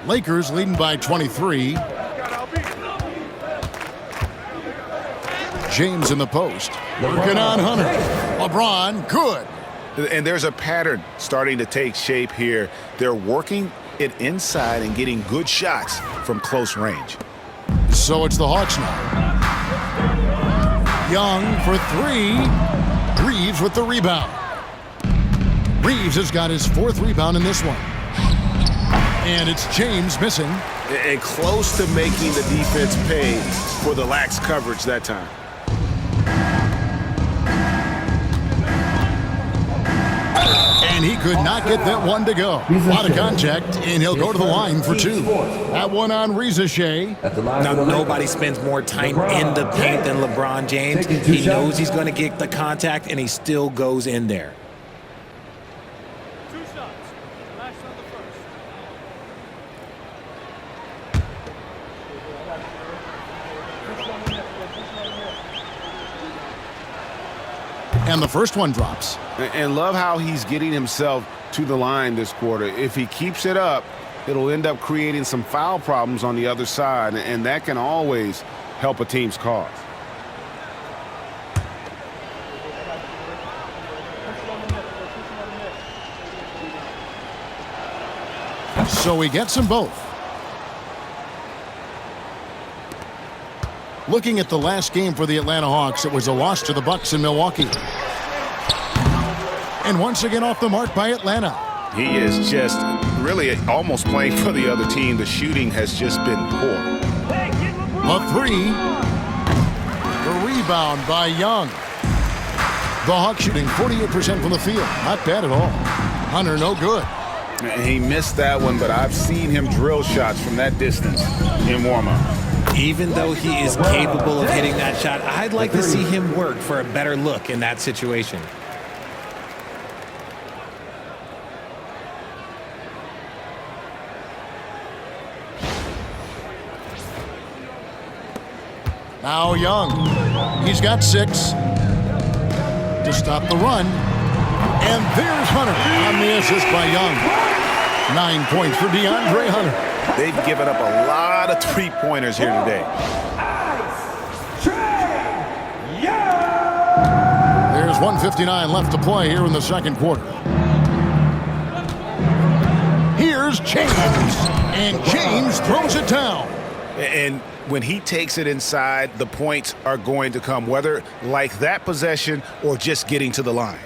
Lakers leading by 23. James in the post. Working on Hunter. LeBron, good. And there's a pattern starting to take shape here. They're working it inside and getting good shots from close range. So it's the Hawks now. Young for three. Reeves with the rebound. Reeves has got his 4th rebound in this one. And it's James missing. And close to making the defense pay for the lax coverage that time. And he could not get that one to go. A lot of contact, and he'll go to the line for 2. That one on Reza Shea. Now, nobody spends more time in the paint than LeBron James. He knows he's going to get the contact, and he still goes in there. And the first one drops. And love how he's getting himself to the line this quarter. If he keeps it up, it'll end up creating some foul problems on the other side, and that can always help a team's cause. So he gets them both. Looking at the last game for the Atlanta Hawks, it was a loss to the Bucks in Milwaukee. And once again off the mark by Atlanta. He is just really almost playing for the other team. The shooting has just been poor. A 3. The rebound by Young. The Hawks shooting 48% from the field. Not bad at all. Hunter, no good. He missed that one, but I've seen him drill shots from that distance in warm-up. Even though he is capable of hitting that shot, I'd like to see him work for a better look in that situation. Now Young. He's got 6 to stop the run. And there's Hunter on the assist by Young. 9 points for DeAndre Hunter. They've given up a lot of three-pointers here today. There's 1:59 left to play here in the second quarter. Here's James. And James throws it down. And when he takes it inside, the points are going to come, whether like that possession or just getting to the line.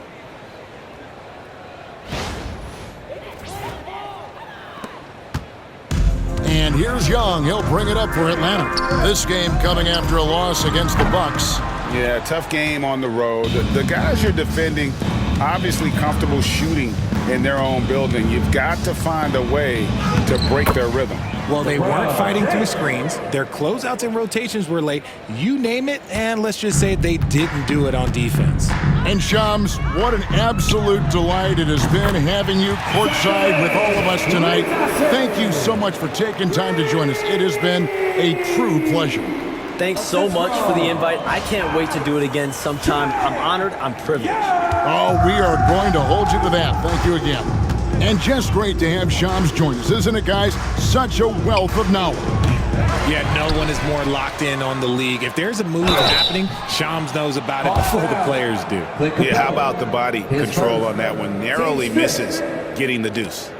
And here's Young. He'll bring it up for Atlanta. This game coming after a loss against the Bucks. Yeah, tough game on the road. The guys you're defending, obviously comfortable shooting in their own building. You've got to find a way to break their rhythm. Well, they weren't fighting through screens. Their closeouts and rotations were late. You name it, and let's just say they didn't do it on defense. And Shams, what an absolute delight it has been having you courtside with all of us tonight. Thank you so much for taking time to join us. It has been a true pleasure. Thanks so much for the invite. I can't wait to do it again sometime. I'm honored. I'm privileged. Oh, we are going to hold you to that. Thank you again. And just great to have Shams join us, isn't it, guys? Such a wealth of knowledge. Yeah, no one is more locked in on the league. If there's a move happening, Shams knows about it before the players do. Yeah, how about the body control on that one? Narrowly misses getting the deuce.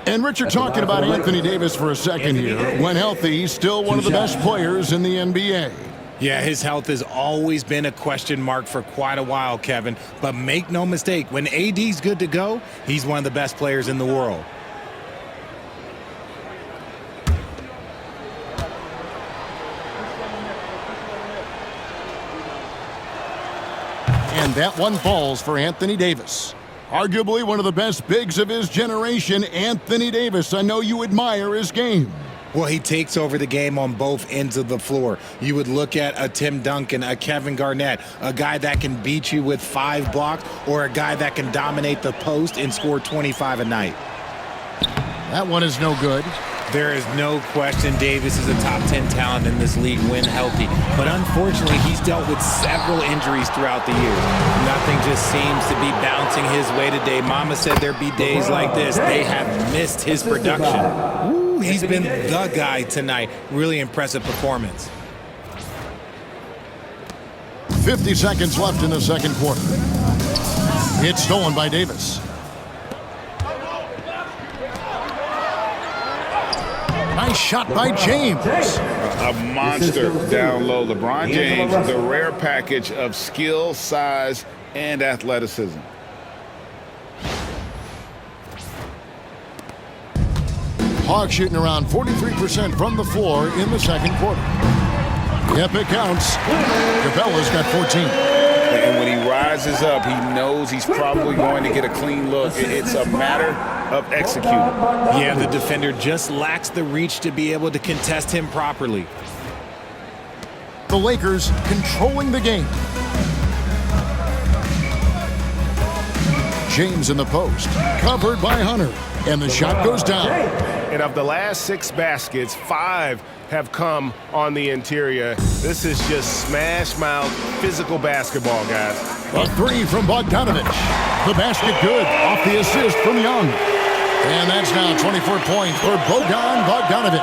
And Richard, talking about Anthony Davis for a second here. When healthy, he's still one of the best players in the NBA. Yeah, his health has always been a question mark for quite a while, Kevin. But make no mistake, when AD's good to go, he's one of the best players in the world. And that one falls for Anthony Davis. Arguably one of the best bigs of his generation, Anthony Davis. I know you admire his game. Well, he takes over the game on both ends of the floor. You would look at a Tim Duncan, a Kevin Garnett, a guy that can beat you with 5 blocks, or a guy that can dominate the post and score 25 a night. That one is no good. There is no question Davis is a top 10 talent in this league when healthy. But unfortunately, he's dealt with several injuries throughout the years. Nothing just seems to be bouncing his way today. Mama said there'd be days like this. They have missed his production. Ooh, he's been the guy tonight. Really impressive performance. 50 seconds left in the second quarter. It's stolen by Davis. Nice shot by James. A monster down low. LeBron James, the rare package of skill, size, and athleticism. Hawks shooting around 43% from the floor in the second quarter. Yep, it counts. Capella's got 14. And when he rises up, he knows he's probably going to get a clean look. It's a matter of executing. Yeah, the defender just lacks the reach to be able to contest him properly. The Lakers controlling the game. James in the post, covered by Hunter, and the shot goes down. And of the last 6 baskets, 5 have come on the interior. This is just smash mouth physical basketball, guys. A 3 from Bogdanovic. The basket good off the assist from Young. And that's now 24 points for Bogdanovic.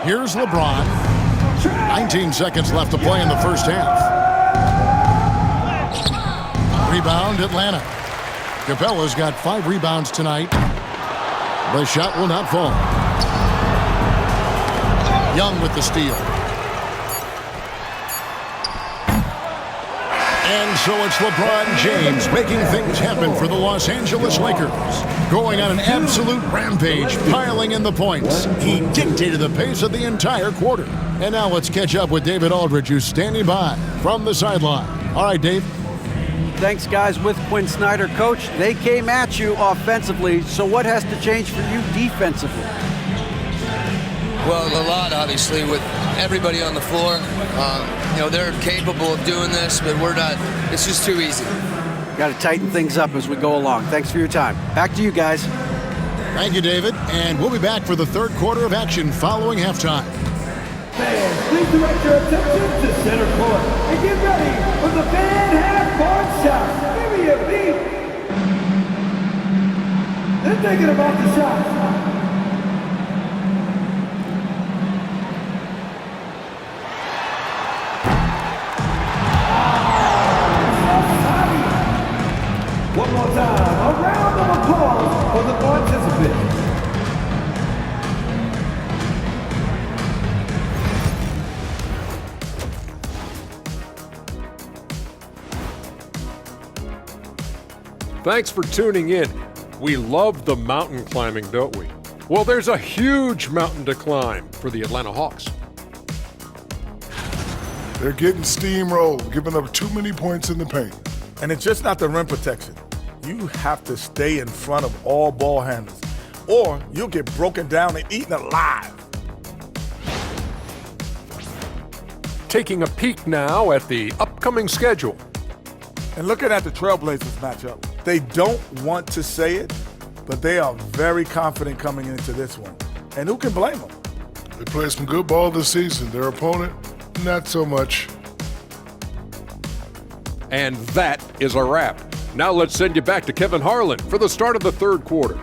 Here's LeBron. 19 seconds left to play in the first half. Rebound, Atlanta. Capella's got 5 rebounds tonight. The shot will not fall. Young with the steal. And so it's LeBron James making things happen for the Los Angeles Lakers. Going on an absolute rampage, piling in the points. He dictated the pace of the entire quarter. And now let's catch up with David Aldridge, who's standing by from the sideline. All right, Dave. Thanks, guys. With Quinn Snyder, coach, they came at you offensively. So what has to change for you defensively? Well, a lot, obviously, with everybody on the floor. They're capable of doing this, but we're not. It's just too easy. Got to tighten things up as we go along. Thanks for your time. Back to you guys. Thank you, David. And we'll be back for the third quarter of action following halftime. Fans, please direct your attention to center court and get ready for the fan half-court shot. Give me a beat. They're thinking about the shot. One more time, a round of applause for the participants. Thanks for tuning in. We love the mountain climbing, don't we? Well, there's a huge mountain to climb for the Atlanta Hawks. They're getting steamrolled, giving up too many points in the paint. And it's just not the rim protection. You have to stay in front of all ball handlers, or you'll get broken down and eaten alive. Taking a peek now at the upcoming schedule. And looking at the Trailblazers matchup, they don't want to say it, but they are very confident coming into this one. And who can blame them? They played some good ball this season. Their opponent, not so much. And that is a wrap. Now let's send you back to Kevin Harlan for the start of the third quarter.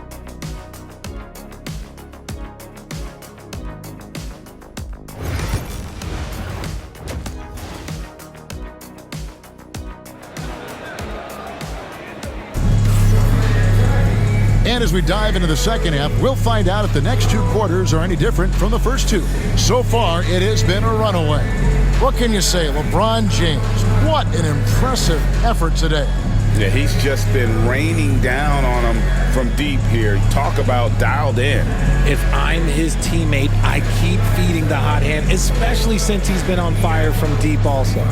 And as we dive into the second half, we'll find out if the next 2 quarters are any different from the first 2. So far, it has been a runaway. What can you say, LeBron James? What an impressive effort today. Yeah, he's just been raining down on him from deep here. Talk about dialed in. If I'm his teammate, I keep feeding the hot hand, especially since he's been on fire from deep also.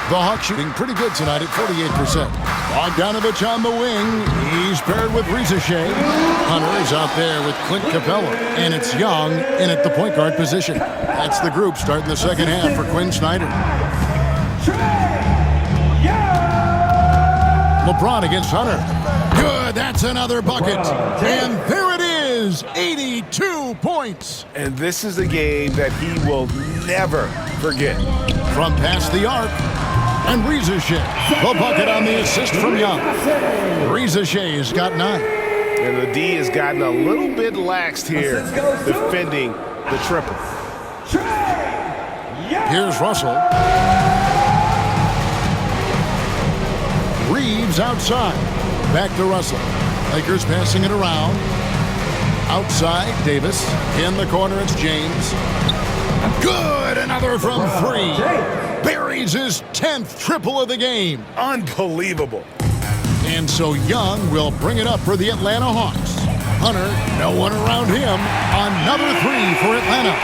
The Hawks shooting pretty good tonight at 48%. Bogdanovich on the wing. He's paired with Reza Shea. Hunter is out there with Clint Capella. And it's Young in at the point guard position. That's the group starting the second half for Quinn Snyder. LeBron against Hunter. Good, that's another bucket. And there it is, 82 points. And this is a game that he will never forget. From past the arc, and Reza Shea, the bucket on the assist from Young. Reza Shea's got 9. And the D has gotten a little bit laxed here, defending the triple. Here's Russell. Reeves outside. Back to Russell. Lakers passing it around. Outside, Davis. In the corner, it's James. Good, another from 3. Buries his 10th triple of the game. Unbelievable. And so Young will bring it up for the Atlanta Hawks. Hunter, no one around him. Another 3 for Atlanta.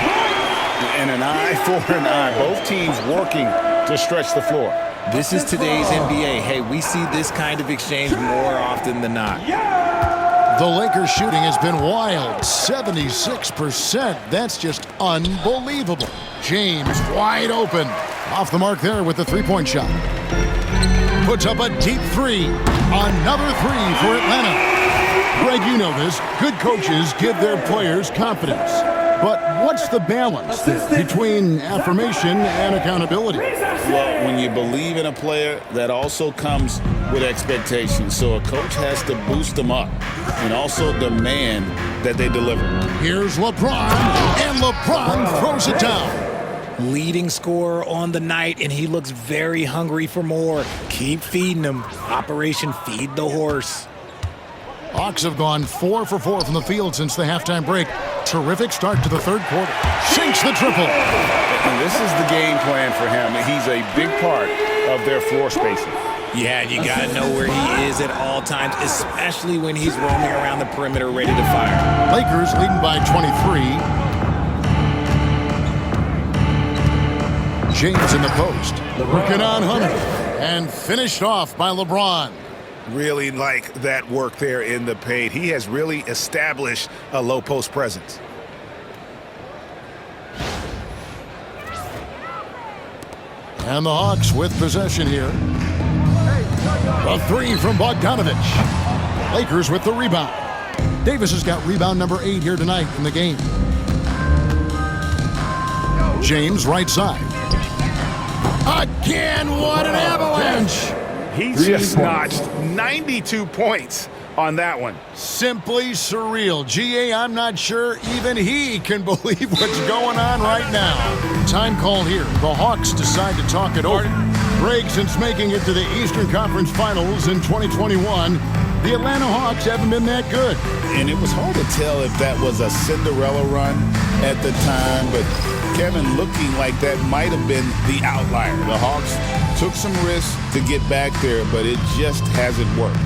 And an eye for an eye. Both teams working to stretch the floor. This is today's NBA. Hey, we see this kind of exchange more often than not. The Lakers shooting has been wild. 76%. That's just unbelievable. James wide open. Off the mark there with the three-point shot. Puts up a deep 3. Another 3 for Atlanta. Greg, you know this. Good coaches give their players confidence. But what's the balance between affirmation and accountability? Well, when you believe in a player, that also comes with expectations. So a coach has to boost them up and also demand that they deliver. Here's LeBron, and LeBron throws it down. Leading scorer on the night, and he looks very hungry for more. Keep feeding him. Operation Feed the Horse. Hawks have gone 4 for 4 from the field since the halftime break. Terrific start to the third quarter. Sinks the triple. And this is the game plan for him. He's a big part of their floor spacing. Yeah, you got to know where he is at all times, especially when he's roaming around the perimeter ready to fire. Lakers leading by 23. James in the post. Working on Hunter. And finished off by LeBron. Really like that work there in the paint. He has really established a low post presence. And the Hawks with possession here. A 3 from Bogdanovich. Lakers with the rebound. Davis has got rebound number 8 here tonight in the game. James right side. Again, what an avalanche! He's just notched 92 points on that one. Simply surreal. GA, I'm not sure even he can believe what's going on right now. Time call here. The Hawks decide to talk it over. Greg, since making it to the Eastern Conference Finals in 2021, the Atlanta Hawks haven't been that good. And it was hard to tell if that was a Cinderella run at the time, but Kevin looking like that might have been the outlier. The Hawks took some risks to get back there, but it just hasn't worked.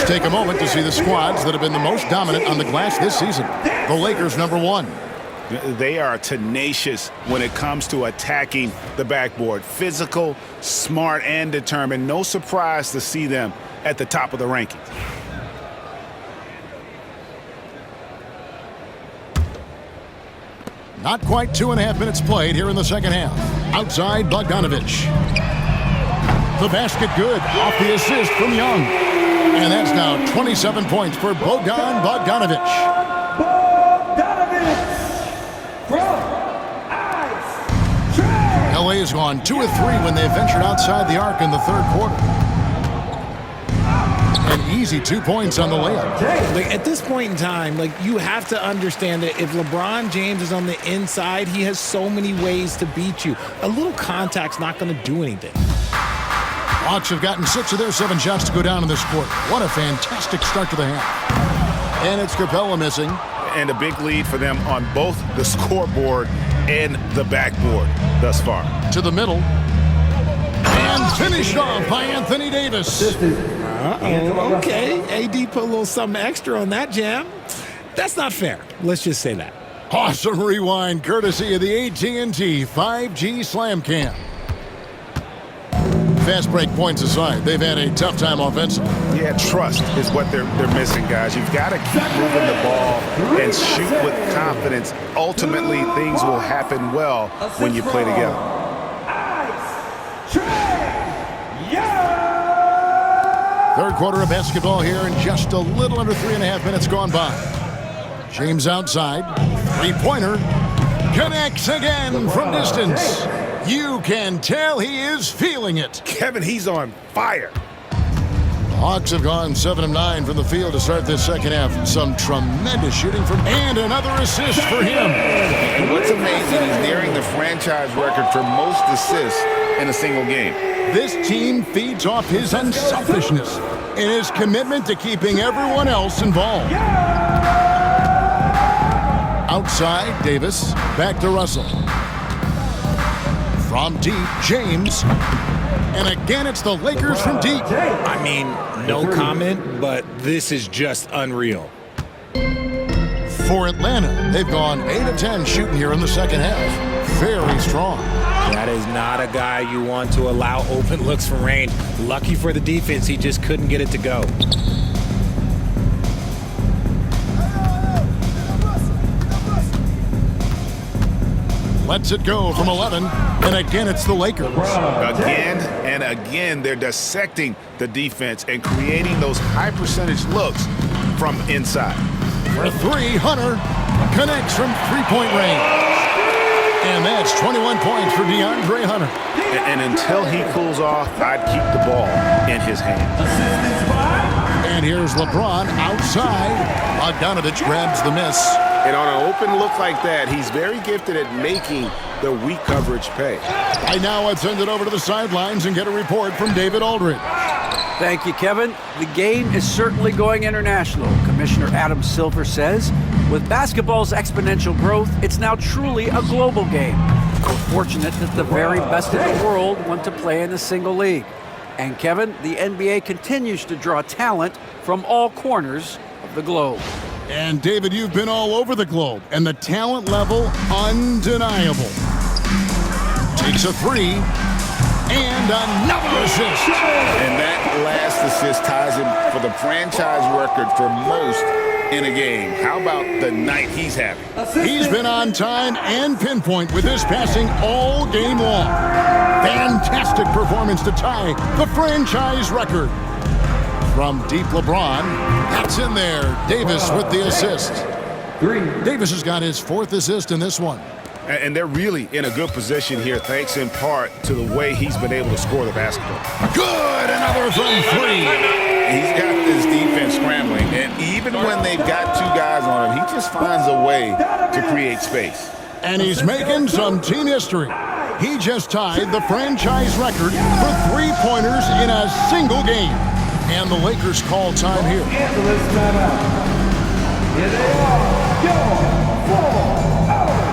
Take a moment to see the squads that have been the most dominant on the glass this season. The Lakers, number 1. They are tenacious when it comes to attacking the backboard. Physical, smart, and determined. No surprise to see them at the top of the rankings. Not quite 2.5 minutes played here in the second half. Outside, Bogdanovich. The basket good off the assist from Young. And that's now 27 points for Bogdan Bogdanovich. Bogdanovich from Ice Train. LA has gone 2 of 3 when they ventured outside the arc in the third quarter. An easy 2 points on the layup. Like, at this point in time, like, you have to understand that if LeBron James is on the inside, he has so many ways to beat you. A little contact's not going to do anything. Hawks have gotten 6 of their 7 shots to go down in this quarter. What a fantastic start to the half. And it's Capella missing. And a big lead for them on both the scoreboard and the backboard thus far. To the middle. And finished off by Anthony Davis. Okay, AD put a little something extra on that jam. That's not fair. Let's just say that. Awesome rewind courtesy of the AT&T 5G Slam Cam. Fast break points aside, they've had a tough time offensively. Yeah, trust is what they're missing, guys. You've got to keep moving the ball and shoot with confidence. Ultimately, things will happen well when you play together. Third quarter of basketball here and just a little under 3.5 minutes gone by. James outside, three-pointer, connects again from distance. You can tell he is feeling it. Kevin, he's on fire. The Hawks have gone 7 of 9 from the field to start this second half. Some tremendous shooting from, and another assist for him. And what's amazing is nearing the franchise record for most assists in a single game. This team feeds off his unselfishness and his commitment to keeping everyone else involved. Outside, Davis, back to Russell. From deep, James. And again, it's the Lakers from deep. I mean, no comment, but this is just unreal. For Atlanta, they've gone 8 of 10 shooting here in the second half. Very strong. That is not a guy you want to allow open looks from range. Lucky for the defense, he just couldn't get it to go. Lets it go from 11, and again it's the Lakers. Again and again, they're dissecting the defense and creating those high percentage looks from inside. For 3, Hunter connects from three-point range. And that's 21 points for DeAndre Hunter. And until he cools off, I'd keep the ball in his hands. And here's LeBron outside. Bogdanovich grabs the miss. And on an open look like that, he's very gifted at making the weak coverage pay. Right now, let's send it over to the sidelines and get a report from David Aldridge. Thank you, Kevin. The game is certainly going international. Commissioner Adam Silver says, with basketball's exponential growth, it's now truly a global game. We're fortunate that the very best in the world want to play in a single league. And Kevin, the NBA continues to draw talent from all corners of the globe. And David, you've been all over the globe, and the talent level undeniable. Takes a 3, and another assist. And that last assist ties him for the franchise record for most in a game. How about the night he's having? He's been on time and pinpoint with his passing all game long. Fantastic performance to tie the franchise record. From deep, LeBron, that's in there. Davis with the assist. Davis has got his 4th assist in this one. And they're really in a good position here, thanks in part to the way he's been able to score the basketball. Good, another from 3. He's got this defense scrambling, and even when they've got 2 guys on him, he just finds a way to create space. And he's making some team history. He just tied the franchise record for 3-pointers in a single game. And the Lakers call time here. Angeles timeout. Here they are. Your 4-out-of-4.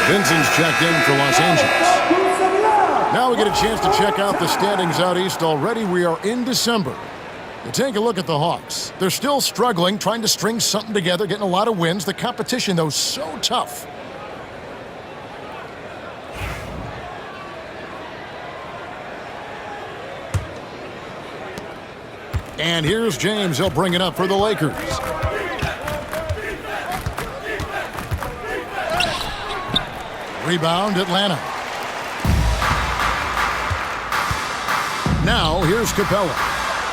Vincent's checked in for Los Angeles. Now we get a chance to check out the standings out east already. We are in December. You take a look at the Hawks. They're still struggling, trying to string something together, getting a lot of wins. The competition, though, so tough. And here's James. He'll bring it up for the Lakers. Rebound, Atlanta. Now, here's Capella.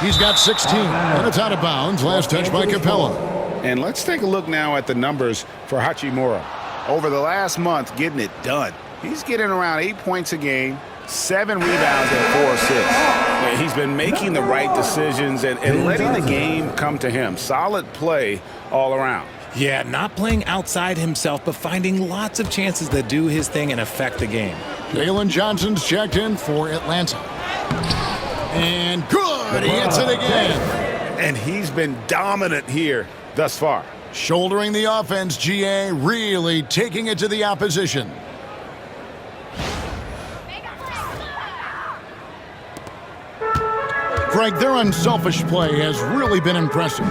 He's got 16, and it's out of bounds. Last touch by Capella. And let's take a look now at the numbers for Hachimura. Over the last month, getting it done. He's getting around 8 points a game, 7 rebounds, and 4 assists. He's been making the right decisions and letting the game come to him. Solid play all around. Yeah, not playing outside himself, but finding lots of chances to do his thing and affect the game. Jalen Johnson's checked in for Atlanta. And good, he hits it again. And he's been dominant here thus far. Shouldering the offense, GA really taking it to the opposition. Greg, their unselfish play has really been impressive.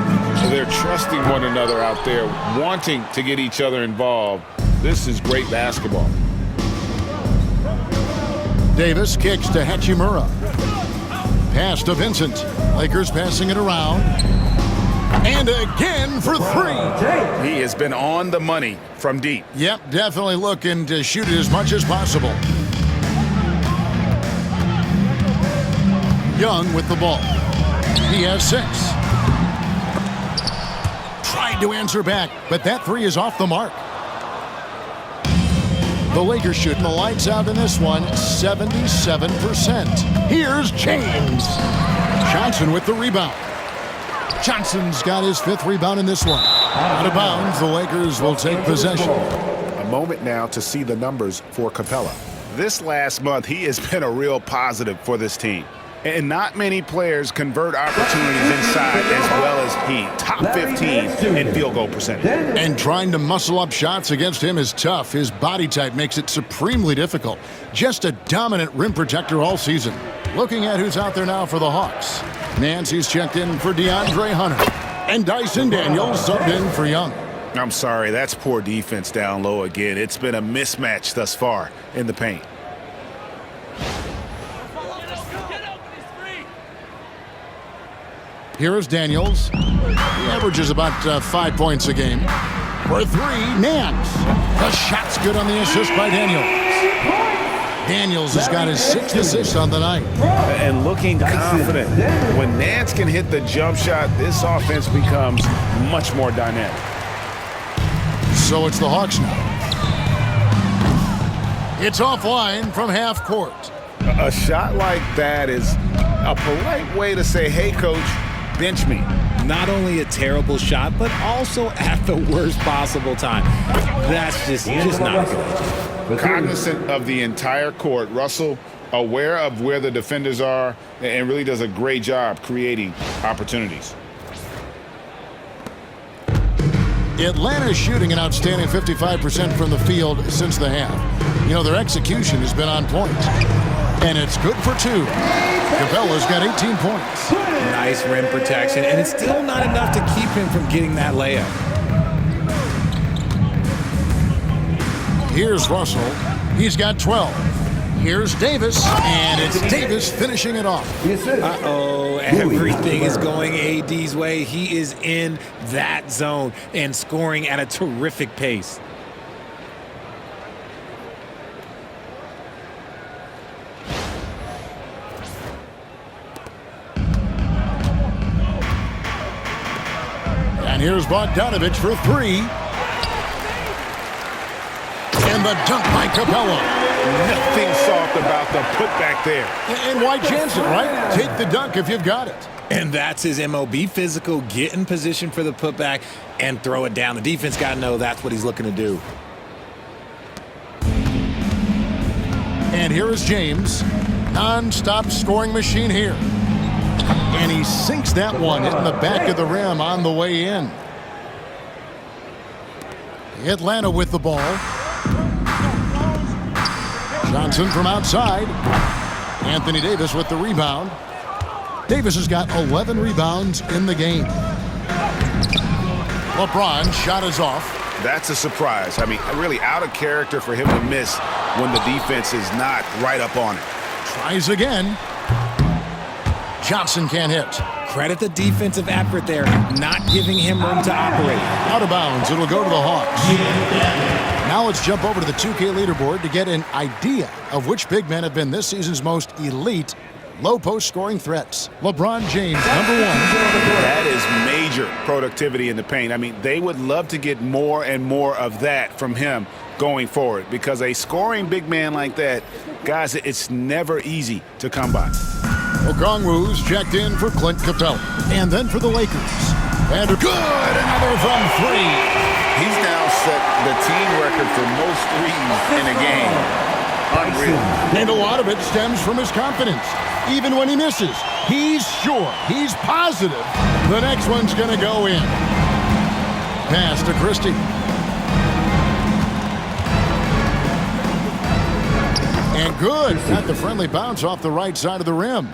They're trusting one another out there, wanting to get each other involved. This is great basketball. Davis kicks to Hachimura. Pass to Vincent. Lakers passing it around. And again for 3. He has been on the money from deep. Yep, definitely looking to shoot it as much as possible. Young with the ball. He has 6. Tried to answer back, but that 3 is off the mark. The Lakers shooting the lights out in this one, 77%. Here's James. Johnson with the rebound. Johnson's got his 5th rebound in this one. Out of bounds, the Lakers will take possession. A moment now to see the numbers for Capella. This last month, he has been a real positive for this team. And not many players convert opportunities inside as well as he. Top 15 in field goal percentage. And trying to muscle up shots against him is tough. His body type makes it supremely difficult. Just a dominant rim protector all season. Looking at who's out there now for the Hawks. Nancy's checked in for DeAndre Hunter. And Dyson Daniels subbed in for Young. I'm sorry, that's poor defense down low again. It's been a mismatch thus far in the paint. Here is Daniels. He averages about 5 points a game. For 3, Nance. The shot's good on the assist by Daniels. Daniels has got his 6th assist on the night. And looking confident. When Nance can hit the jump shot, this offense becomes much more dynamic. So it's the Hawks now. It's offline from half court. A shot like that is a polite way to say, hey, coach, bench me. Not only a terrible shot, but also at the worst possible time. That's just not good. Cognizant of the entire court, Russell aware of where the defenders are and really does a great job creating opportunities. Atlanta's shooting an outstanding 55% from the field since the half. You know, their execution has been on point. And it's good for 2. Capella's got 18 points. Nice rim protection, and it's still not enough to keep him from getting that layup. Here's Russell. He's got 12. Here's Davis, and it's Davis finishing it off. Uh-oh, everything is going AD's way. He is in that zone and scoring at a terrific pace. And here's Bogdanovich for 3. And the dunk by Capella. Nothing soft about the putback there. And why chance it, right? Take the dunk if you've got it. And that's his MO. Be physical, get in position for the putback, and throw it down. The defense got to know that's what he's looking to do. And here is James. Non-stop scoring machine here. And he sinks that one in the back of the rim on the way in. Atlanta with the ball. Johnson from outside. Anthony Davis with the rebound. Davis has got 11 rebounds in the game. LeBron shot is off. That's a surprise. I mean, really out of character for him to miss when the defense is not right up on it. Tries again. Johnson can't hit. Credit the defensive effort there, not giving him room to operate. Out of bounds. It'll go to the Hawks. Now let's jump over to the 2K leaderboard to get an idea of which big men have been this season's most elite low-post scoring threats. LeBron James, number 1. That is major productivity in the paint. I mean, they would love to get more and more of that from him going forward because a scoring big man like that, guys, it's never easy to come by. Okongwu's checked in for Clint Capella. And then for the Lakers. And good! Another from 3. He's now set the team record for most threes in a game. Unreal. And a lot of it stems from his confidence. Even when he misses, he's sure, he's positive the next one's going to go in. Pass to Christie. And good. Got the friendly bounce off the right side of the rim.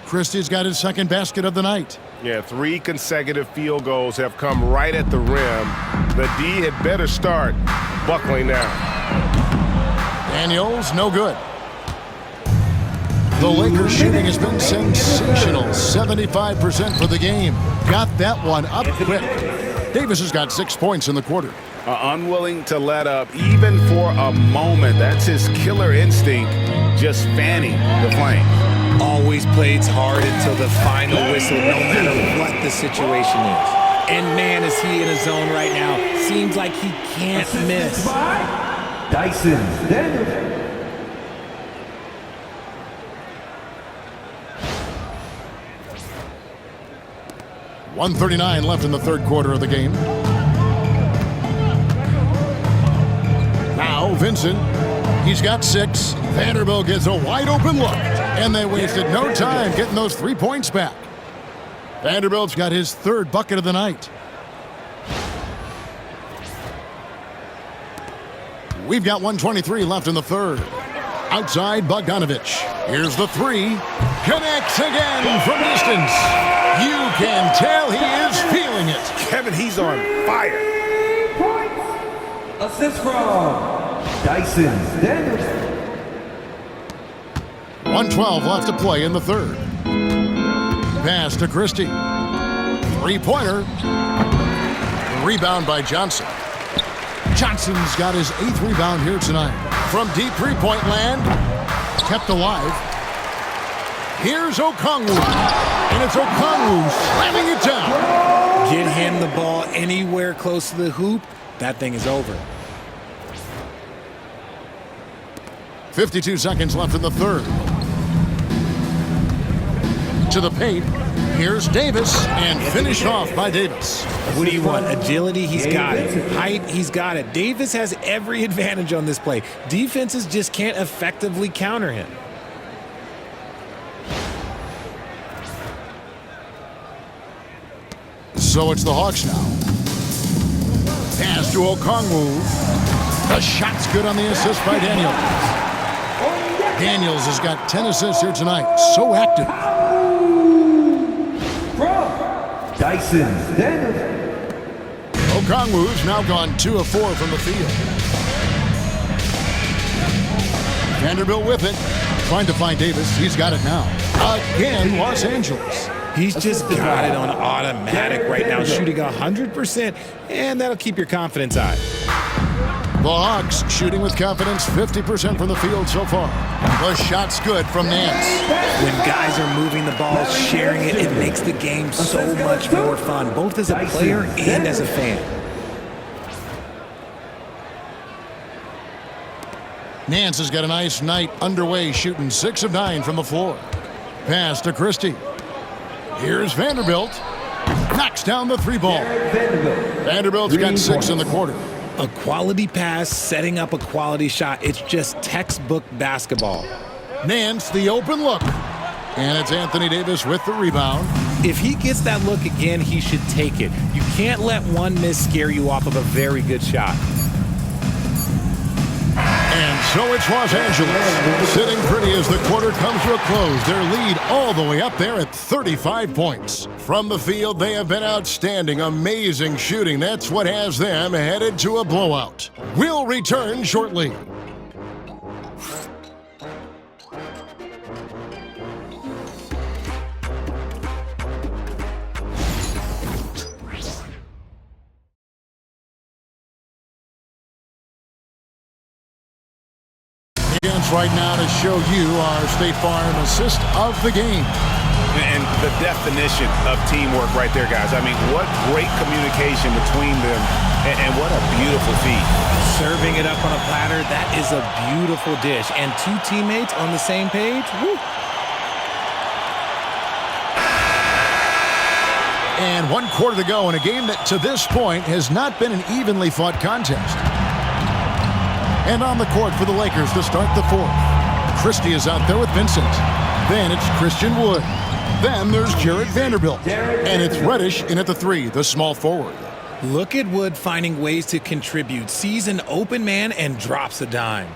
Christie's got his second basket of the night. Yeah, 3 consecutive field goals have come right at the rim. The D had better start buckling now. Daniels, no good. The Lakers shooting has been sensational. 75% for the game. Got that one up quick. Davis has got 6 points in the quarter. Unwilling to let up even for a moment. That's his killer instinct, just fanning the flame. Always plays hard until the final whistle, no matter what the situation is. And man, is he in a zone right now. Seems like he can't miss. Dyson Daniels. 1:39 left in the third quarter of the game. Now Vincent, he's got 6. Vanderbilt gets a wide open look, and they wasted no time getting those 3 points back. Vanderbilt's got his 3rd bucket of the night. We've got 1:23 left in the third. Outside Bogdanovich. Here's the 3. Connects again from distance. You can tell he is feeling it. Kevin, he's on fire. Assist from Dyson Daniels. 1:12 left to play in the third. Pass to Christie. 3-pointer. Rebound by Johnson. Johnson's got his 8th rebound here tonight. From deep three-point land. Kept alive. Here's Okongwu. And it's Okongwu slamming it down. Get him the ball anywhere close to the hoop. That thing is over. 52 seconds left in the third. To the paint. Here's Davis, and finished off by Davis. What do you want? Agility? He's got it. Height? He's got it. Davis has every advantage on this play. Defenses just can't effectively counter him. So it's the Hawks now. Pass to Okongwu. The shot's good on the assist by Daniels. Daniels has got 10 assists here tonight. So active. Dyson Daniels. Okongwu's now gone 2 of 4 from the field. Vanderbilt with it. Trying to find Davis. He's got it now. Again, Los Angeles. He's just got it on automatic right now, shooting 100%, and that'll keep your confidence high. The Hawks shooting with confidence, 50% from the field so far. The shot's good from Nance. When guys are moving the ball, sharing it, it makes the game so much more fun, both as a player and as a fan. Nance has got a nice night underway, shooting 6 of 9 from the floor. Pass to Christie. Here's Vanderbilt. Knocks down the 3-ball. Vanderbilt's got 6 in the quarter. A quality pass, setting up a quality shot. It's just textbook basketball. Nance, the open look. And it's Anthony Davis with the rebound. If he gets that look again, he should take it. You can't let one miss scare you off of a very good shot. And So it's Los Angeles sitting pretty as the quarter comes to a close. Their lead all the way up there at 35 points. From the field, they have been outstanding. Amazing shooting. That's what has them headed to a blowout. We'll return shortly. Right now to show you our State Farm assist of the game. And the definition of teamwork right there, guys. I mean, what great communication between them, and what a beautiful feed. Serving it up on a platter, that is a beautiful dish. And two teammates on the same page, woo. And 1 quarter to go in a game that to this point has not been an evenly fought contest. And on the court for the Lakers to start the fourth. Christie is out there with Vincent. Then it's Christian Wood. Then there's Jarred Vanderbilt. And it's Reddish in at the three, the small forward. Look at Wood finding ways to contribute. Sees an open man and drops a dime.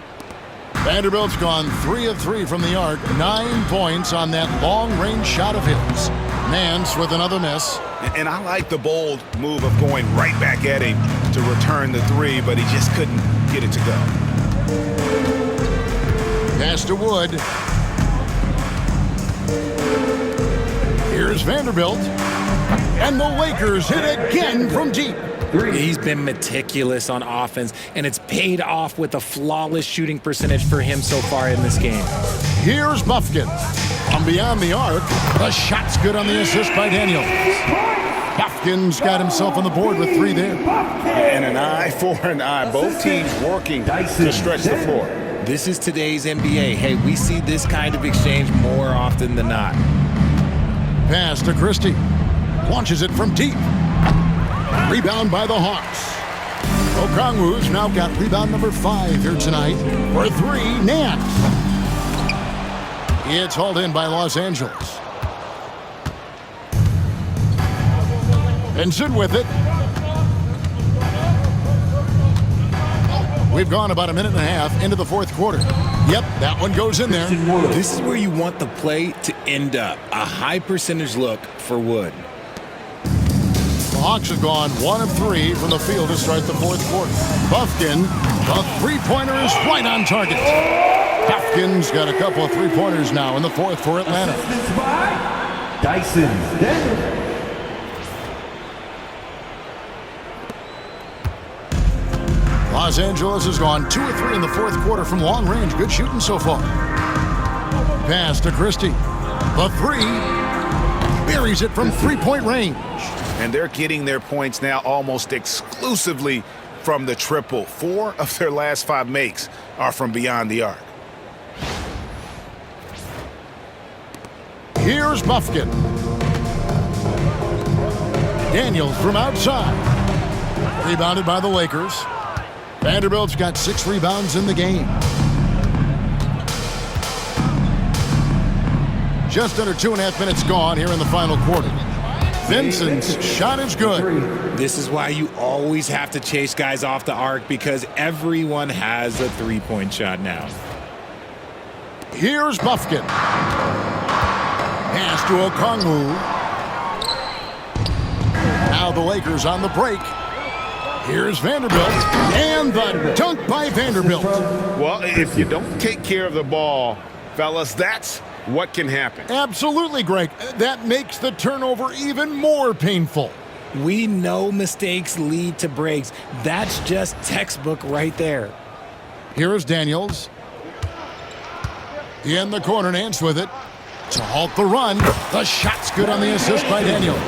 Vanderbilt's gone 3 of 3 from the arc. 9 points on that long-range shot of his. Nance with another miss. And I like the bold move of going right back at him to return the three, but he just couldn't get it to go. Pass to Wood. Here's Vanderbilt. And the Lakers hit again from deep. He's been meticulous on offense, and it's paid off with a flawless shooting percentage for him so far in this game. Here's Bufkin. From beyond the arc, the shot's good on the assist by Daniels. Bufkin's got himself on the board with 3 there. And an eye for an eye. Both teams working to stretch the floor. This is today's NBA. Hey, we see this kind of exchange more often than not. Pass to Christie. Launches it from deep. Rebound by the Hawks. Okongwu's now got rebound number 5 here tonight. For 3, Nance. It's hauled in by Los Angeles. Vincent with it. We've gone about a minute and a half into the fourth quarter. Yep, that one goes in there. This is where you want the play to end up. A high percentage look for Wood. The Hawks have gone 1 of 3 from the field to start the fourth quarter. Bufkin, the three-pointer is right on target. Bufkin's got a couple of three-pointers now in the fourth for Atlanta. Dyson Daniels. Los Angeles has gone 2 of 3 in the fourth quarter from long range. Good shooting so far. Pass to Christie. The 3. Buries it from three-point range. And they're getting their points now almost exclusively from the triple. 4 of their last 5 makes are from beyond the arc. Here's Bufkin. Daniels from outside. Rebounded by the Lakers. Vanderbilt's got 6 rebounds in the game. Just under 2.5 minutes gone here in the final quarter. Vincent's shot is good. This is why you always have to chase guys off the arc, because everyone has a three-point shot now. Here's Bufkin. Pass to Okongwu. Now the Lakers on the break. Here's Vanderbilt, and the dunk by Vanderbilt. Well, if you don't take care of the ball, fellas, that's what can happen. Absolutely, Greg. That makes the turnover even more painful. We know mistakes lead to breaks. That's just textbook right there. Here is Daniels. In the corner, Nance with it. To halt the run. The shot's good on the assist by Daniels.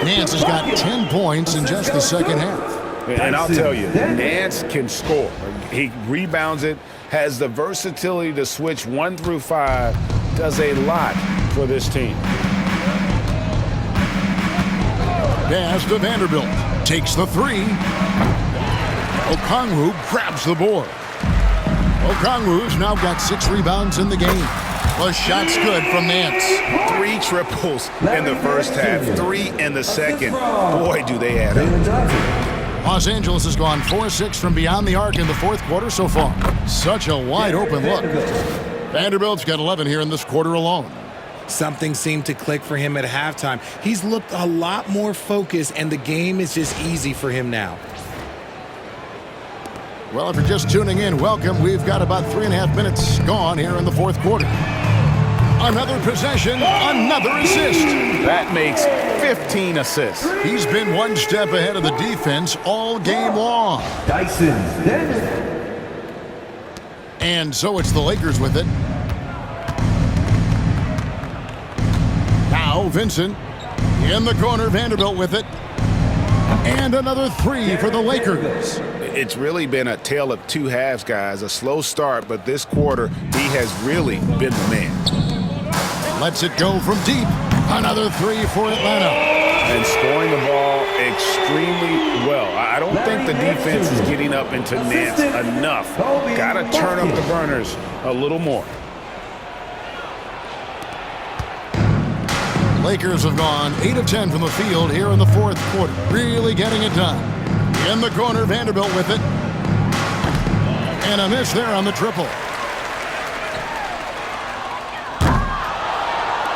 Nance has got 10 points in just the second half. And I'll tell you, Nance can score. He rebounds it, has the versatility to switch 1 through 5, does a lot for this team. Pass to Vanderbilt. Takes the 3. Okongwu grabs the board. Okongwu's now got 6 rebounds in the game. The shot's good from Nance. 3 triples in the first half, 3 in the second. Boy, do they add up. Los Angeles has gone 4-6 from beyond the arc in the fourth quarter so far. Such a wide open look. Vanderbilt's got 11 here in this quarter alone. Something seemed to click for him at halftime. He's looked a lot more focused, and the game is just easy for him now. Well, if you're just tuning in, welcome. We've got about 3.5 minutes gone here in the fourth quarter. Another possession, another assist. That makes 15 assists. He's been one step ahead of the defense all game long. Dyson Daniels. And so it's the Lakers with it. Now Vincent in the corner, Vanderbilt with it. And another three for the Lakers. It's really been a tale of two halves, guys. A slow start, but this quarter, he has really been the man. Lets it go from deep. Another three for Atlanta. And scoring the ball extremely well. I don't think the defense is getting up into Nance enough. Got to turn up the burners a little more. Lakers have gone 8 of 10 from the field here in the fourth quarter. Really getting it done. In the corner, Vanderbilt with it. And a miss there on the triple.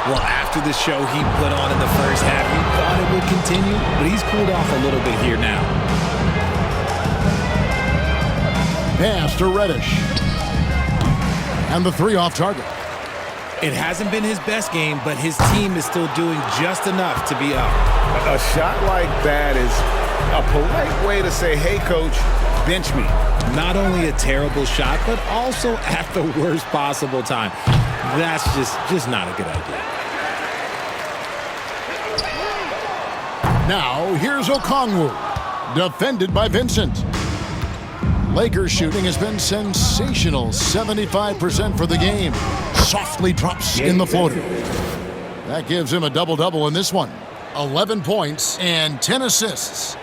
Well, after the show he put on in the first half, you thought it would continue, but he's cooled off a little bit here now. Pass to Reddish. And the three off target. It hasn't been his best game, but his team is still doing just enough to be up. A shot like that is a polite way to say, hey, coach, bench me. Not only a terrible shot, but also at the worst possible time. That's just not a good idea. Now, here's Okongwu. Defended by Vincent. Lakers shooting has been sensational. 75% for the game. Softly drops in the floater. That gives him a double-double in this one. 11 points and 10 assists.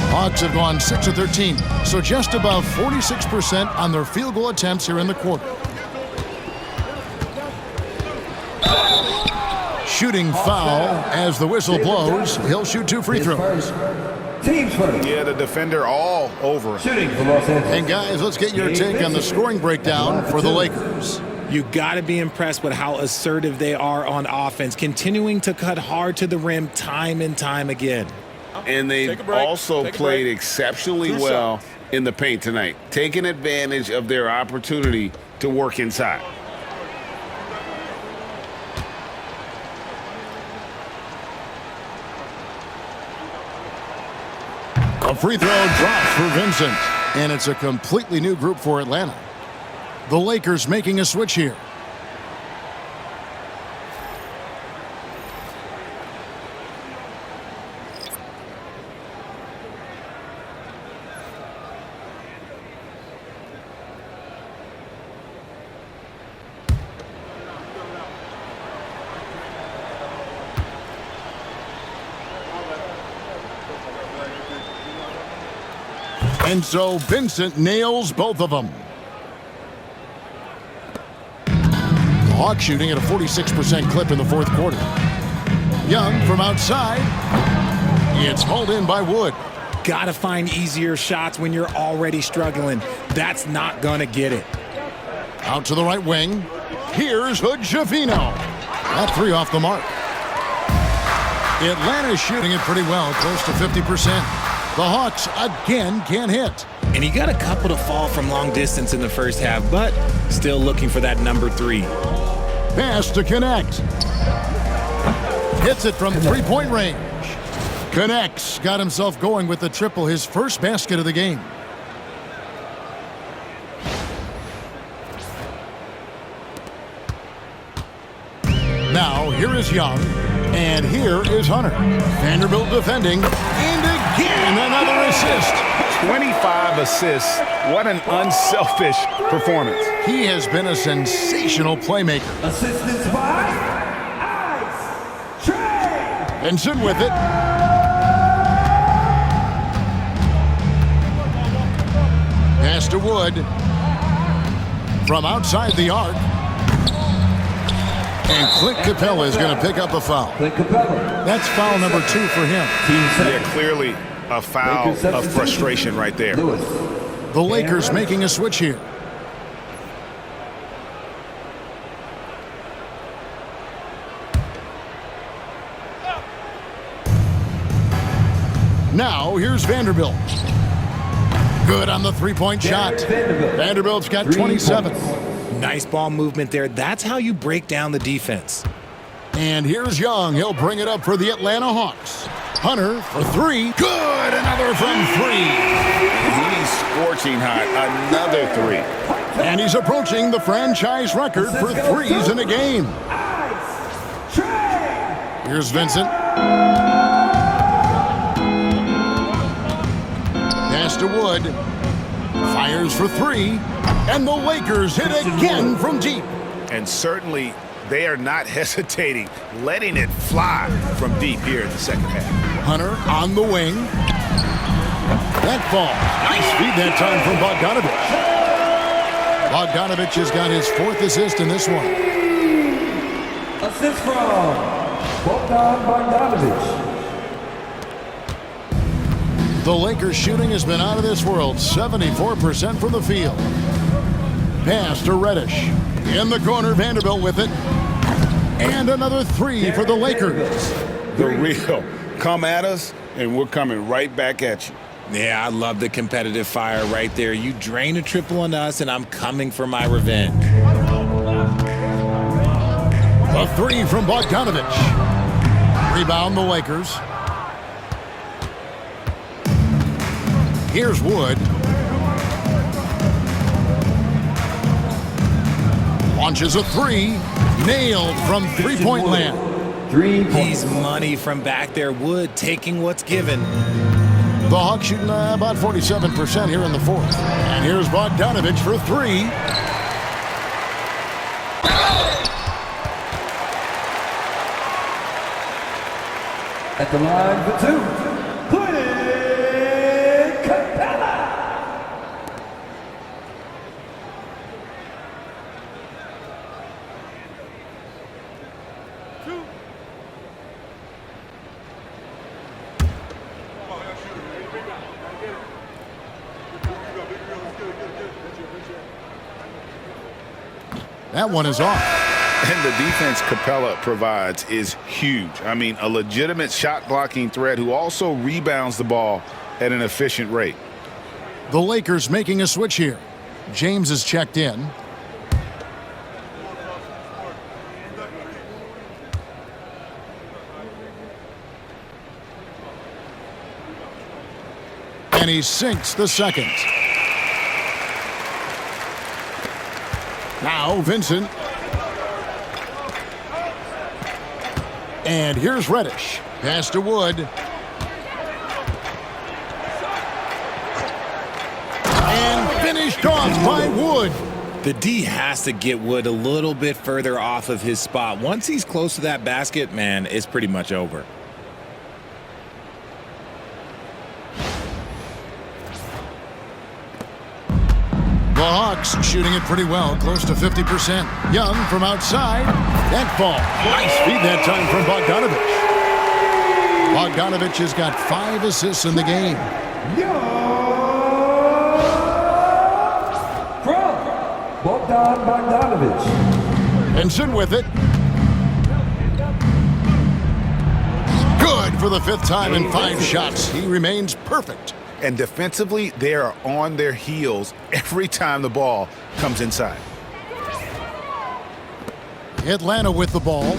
Hawks have gone 6 of 13, so just above 46% on their field goal attempts here in the quarter. Shooting foul as the whistle blows. He'll shoot 2 free throws. Teams first. Yeah, the defender all over him. Shooting for Los Angeles. And guys, let's get your take on the scoring breakdown for the Lakers. You got to be impressed with how assertive they are on offense, continuing to cut hard to the rim time and time again. And they've also played exceptionally well in the paint tonight, taking advantage of their opportunity to work inside. A free throw drops for Vincent, and it's a completely new group for Atlanta. The Lakers making a switch here. And so Vincent nails both of them. The Hawks shooting at a 46% clip in the fourth quarter. Young from outside. It's hauled in by Wood. Got to find easier shots when you're already struggling. That's not going to get it. Out to the right wing. Here's Hood-Schifino. That three off the mark. Atlanta's shooting it pretty well, close to 50%. The Hawks again can't hit. And he got a couple to fall from long distance in the first half, but still looking for that number 3. Pass to Connect. Hits it from three-point range. Connects. Got himself going with the triple, his first basket of the game. Now, here is Young, and here is Hunter. Vanderbilt defending, and again another assist. 25 assists. What an unselfish performance. He has been a sensational playmaker. Assistance by Ice Trae. Vincent with it. Pass to Wood. From outside the arc. And Clint Capella is going to pick up a foul. Clint Capella. That's foul number 2 for him. Yeah, clearly a foul of frustration right there. The Lakers making a switch here. Now, here's Vanderbilt. Good on the three-point shot. Vanderbilt's got 27. Nice ball movement there. That's how you break down the defense. And here's Young. He'll bring it up for the Atlanta Hawks. Hunter for 3. Good. Another from 3. He's scorching hot. Another 3. And he's approaching the franchise record for threes in a game. Here's Vincent. Pass to Wood. Fires for 3. And the Lakers hit again from deep. And certainly they are not hesitating, letting it fly from deep here in the second half. Hunter on the wing. That ball. Nice feed that time from Bogdanovich. Bogdanovich has got his 4th assist in this one. Assist from Bogdan Bogdanovich. The Lakers shooting has been out of this world. 74% from the field. Pass to Reddish. In the corner, Vanderbilt with it. And another 3 for the Lakers. The real. Come at us, and we're coming right back at you. Yeah, I love the competitive fire right there. You drain a triple on us, and I'm coming for my revenge. A 3 from Bogdanovich. Rebound the Lakers. Here's Wood. Launches a 3. Nailed from three-point land. 3 points. He's money from back there. Wood taking what's given. The Hawks shooting about 47% here in the 4th. And here's Bogdanovich for 3. At the line for 2. Clint Capella. That one is off. And the defense Capella provides is huge. I mean, a legitimate shot-blocking threat who also rebounds the ball at an efficient rate. The Lakers making a switch here. James is checked in. And he sinks the second. Now Vincent. And here's Reddish. Pass to Wood. And finished off by Wood. The D has to get Wood a little bit further off of his spot. Once he's close to that basket, man, it's pretty much over. The Hawks shooting it pretty well, close to 50%. Young from outside. That ball. Nice feed that time from Bogdanovich. Bogdanovich has got 5 assists in the game. From Bogdan Bogdanovich. Vincent with it. Good for the 5th time in 5 shots. He remains perfect. And defensively, they are on their heels every time the ball comes inside. Atlanta with the ball.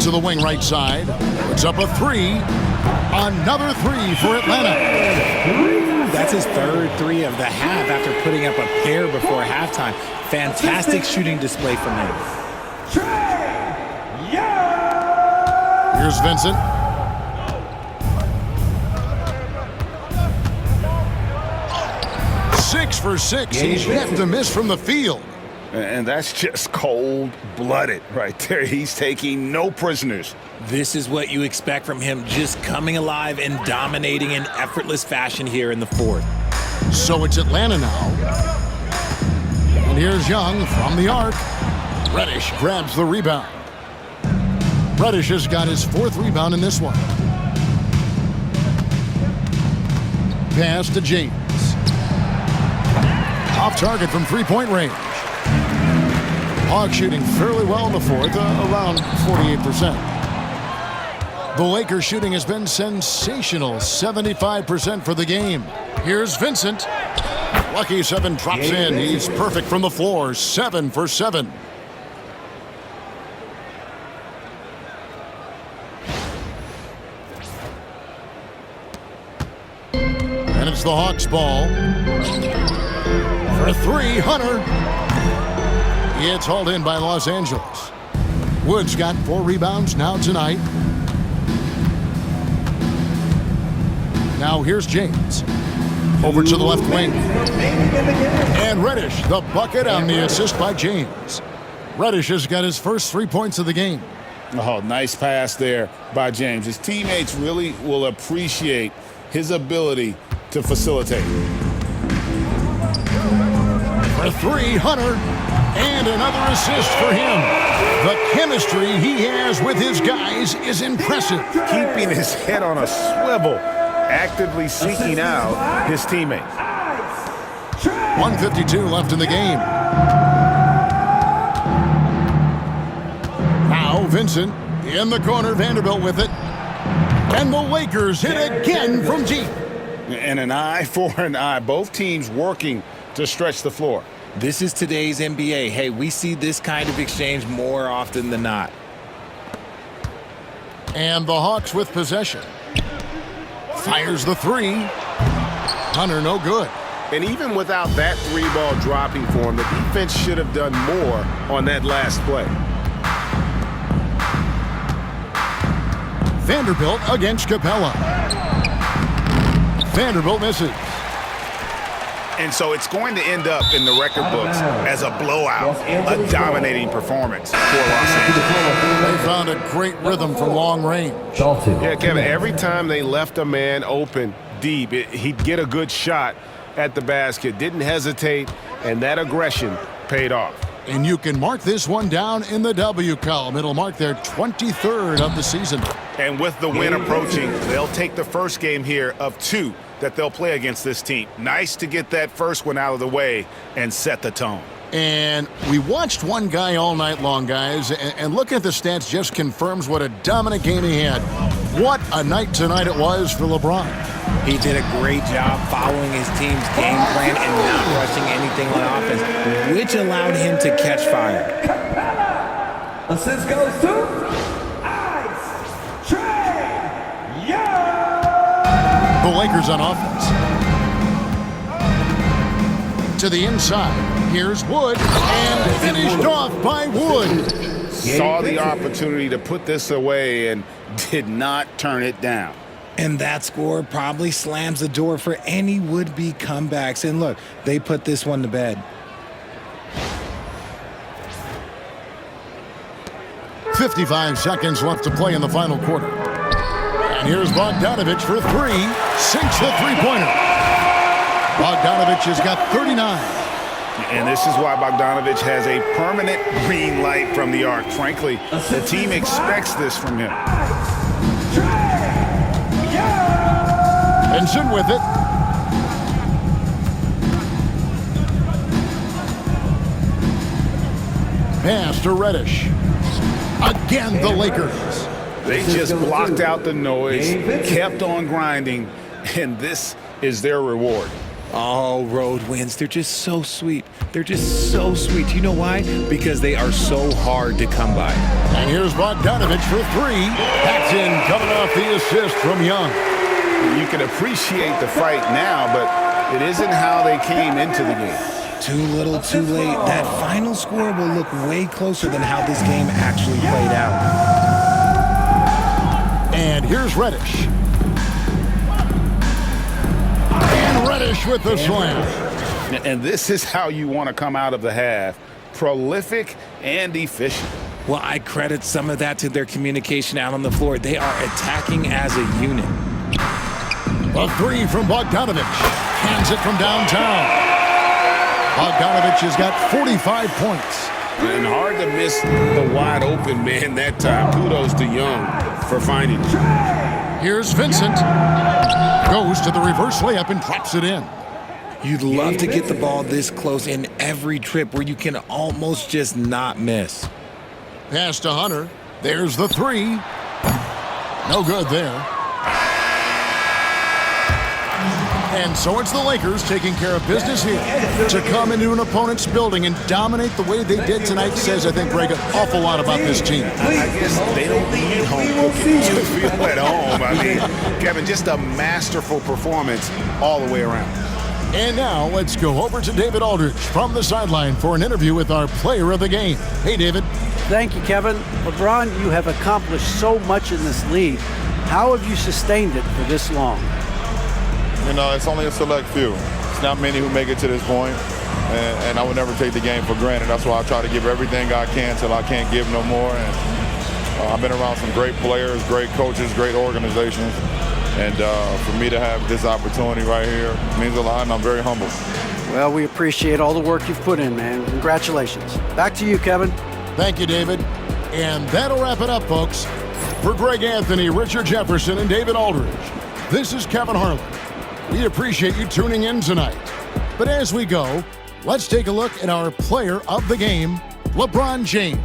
To the wing right side. Puts up a 3. Another 3 for Atlanta. That's his 3rd 3 of the half after putting up a pair before halftime. Fantastic shooting display from him. Here's Vincent. Six for 6. He's yet to miss from the field. And that's just cold-blooded right there. He's taking no prisoners. This is what you expect from him, just coming alive and dominating in effortless fashion here in the 4th. So it's Atlanta now. And here's Young from the arc. Reddish grabs the rebound. Reddish has got his 4th rebound in this one. Pass to James. Off target from three-point range. Hawks shooting fairly well in the 4th, around 48%. The Lakers shooting has been sensational, 75% for the game. Here's Vincent. Lucky 7 drops in. He's perfect from the floor, 7 for 7. And it's the Hawks ball. For 3, Hunter. It's hauled in by Los Angeles. Wood's got 4 rebounds now tonight. Now here's James. Over to the left wing. And Reddish, the bucket on the assist by James. Reddish has got his first 3 points of the game. Oh, nice pass there by James. His teammates really will appreciate his ability to facilitate. For 3, Hunter. And another assist for him. The chemistry he has with his guys is impressive. Keeping his head on a swivel, actively seeking out his teammates. 1:52 left in the game. Now Vincent in the corner, Vanderbilt with it. And the Lakers hit again from deep. And an eye for an eye. Both teams working to stretch the floor. This is today's NBA. Hey, we see this kind of exchange more often than not. And the Hawks with possession. Fires the 3. Hunter, no good. And even without that 3-ball dropping for him, the defense should have done more on that last play. Vanderbilt against Capella. Vanderbilt misses. And so it's going to end up in the record books as a blowout, a dominating performance for Los Angeles. They found a great rhythm from long range. Yeah, Kevin, every time they left a man open deep, he'd get a good shot at the basket. Didn't hesitate, and that aggression paid off. And you can mark this one down in the W column. It'll mark their 23rd of the season. And with the win approaching, they'll take the first game here of 2 that they'll play against this team. Nice to get that first one out of the way and set the tone. And we watched one guy all night long, guys, and looking at the stats just confirms what a dominant game he had. What a night tonight it was for LeBron. He did a great job following his team's game plan and not rushing anything on offense, which allowed him to catch fire. Assist goes to Ice Trae Young. The Lakers on offense. To the inside. Here's Wood. And finished off by Wood. Saw the opportunity to put this away and did not turn it down. And that score probably slams the door for any would-be comebacks. And look, they put this one to bed. 55 seconds left to play in the final quarter. And here's Bogdanovich for 3. Sinks the three-pointer. Bogdanovich has got 39. And this is why Bogdanovich has a permanent green light from the arc. Frankly, the team expects this from him. Vincent with it. Pass to Reddish. Again, the Lakers. They just blocked out the noise, kept on grinding, and this is their reward. Oh, road wins. They're just so sweet. They're just so sweet. You know why? Because they are so hard to come by. And here's Bogdanovich for 3. That's in, coming off the assist from Young. You can appreciate the fight now, but it isn't how they came into the game. Too little, too late. That final score will look way closer than how this game actually played out. And here's Reddish. And Reddish with the slam. And this is how you want to come out of the half. Prolific and efficient. Well, I credit some of that to their communication out on the floor. They are attacking as a unit. A 3 from Bogdanovich. Hands it from downtown. Bogdanovich has got 45 points. And hard to miss the wide open man that time. Kudos to Young for finding it. Here's Vincent. Goes to the reverse layup and drops it in. You'd love to get the ball this close in every trip where you can almost just not miss. Pass to Hunter. There's the three. No good there. And so it's the Lakers taking care of business here. To come into an opponent's building and dominate the way they did tonight says, I think, Greg, an awful lot about this team. I guess they don't need home cooking to feel at home. I mean, Kevin, just a masterful performance all the way around. And now let's go over to David Aldridge from the sideline for an interview with our player of the game. Hey, David. Thank you, Kevin. LeBron, you have accomplished so much in this league. How have you sustained it for this long? You know, it's only a select few. It's not many who make it to this point, and I would never take the game for granted. That's why I try to give everything I can till I can't give no more. And I've been around some great players, great coaches, great organizations. And for me to have this opportunity right here means a lot, and I'm very humbled. Well, we appreciate all the work you've put in, man. Congratulations. Back to you, Kevin. Thank you, David. And that'll wrap it up, folks. For Greg Anthony, Richard Jefferson, and David Aldridge, this is Kevin Harlan. We appreciate you tuning in tonight. But as we go, let's take a look at our player of the game, LeBron James.